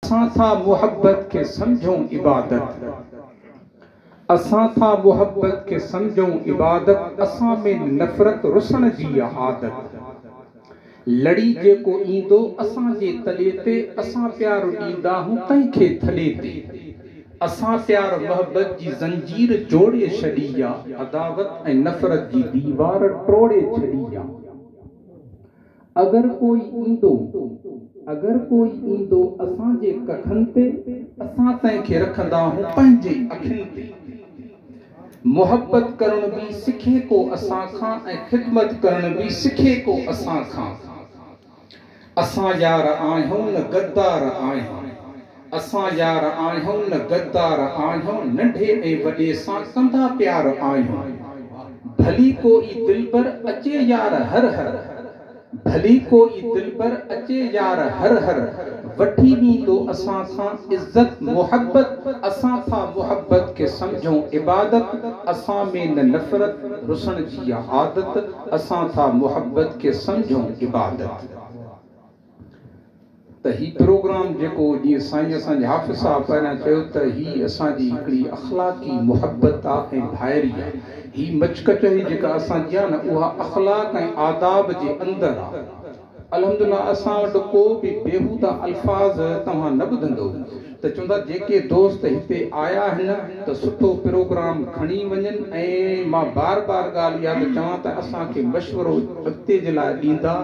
असां था मोहब्बत के समझूं इबादत, असां था मोहब्बत के समझूं इबादत, असां में नफ़रत रुसण जी आदत। लड़ी जेको ईंदो असां जे तले ते, असां प्यार ॾींदा हूं कंहिंखे थले ते। असां प्यार मोहब्बत जी ज़ंजीर जोड़े छॾी आ, अदावत ऐं नफ़रत जी दीवार टोड़े छॾी आ। अगर कोई ईंदो असां जे कखनि ते, असां तंहिंखे रखंदा हूं पंहिंजे अखियुनि ते। मोहब्बत करण भी सिखे को असां खां ऐं ख़िदमत करण भी सिखे को असां खां। असां यार आहियूं न गद्दार आहियूं, असां यार आहियूं न गद्दार आहियूं, नंढे ऐं वॾे सां कंदा प्यार आहियूं। भली कोई दिलबर अचे यार हर हर, भली कोई दिलबर अचे यार हर हर, वठी वेंदो असां खां इज्जत मोहब्बत। असां था मोहब्बत के समझूं इबादत, असां में न नफ़रत रुसण जी आदत। असां था मोहब्बत के समझूं इबादत। त ही प्रोग्राम जेको जीअं साईं असांजे हाफ़िज़ साहब पहिरियां चयो त ही असांजी हिकिड़ी अख़लाक़ी मोहब्बत आहे ऐं भाइरी आहे। ही मचकचरी जेका असांजी आहे न, उहा अख़लाक़ ऐं आदाब जे अंदरि आहे। अल्हम्दुलिल्लाह असां वटि को बि बेहूदा अल्फाज़ तव्हां न ॿुधंदो त चवंदा जेके दोस्त हिते आया आहिनि त सुठो प्रोग्राम खणी वञनि। ऐं मां बार बार ॻाल्हि इहा थो चवां त असांखे मशवरो अॻिते जे लाइ ॾींदा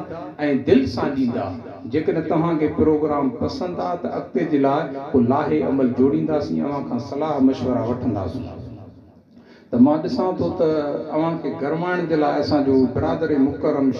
ऐं दिलि सां ॾींदा। जेकॾहिं तव्हांखे प्रोग्राम पसंदि आहे त अॻिते जे लाइ पोइ लाहे अमल जोड़ींदासीं, अव्हां खां सलाह मशवरा वठंदासीं। त मां ॾिसां थो त अव्हांखे गरमाइण जे लाइ असांजो बिरादर मुकरम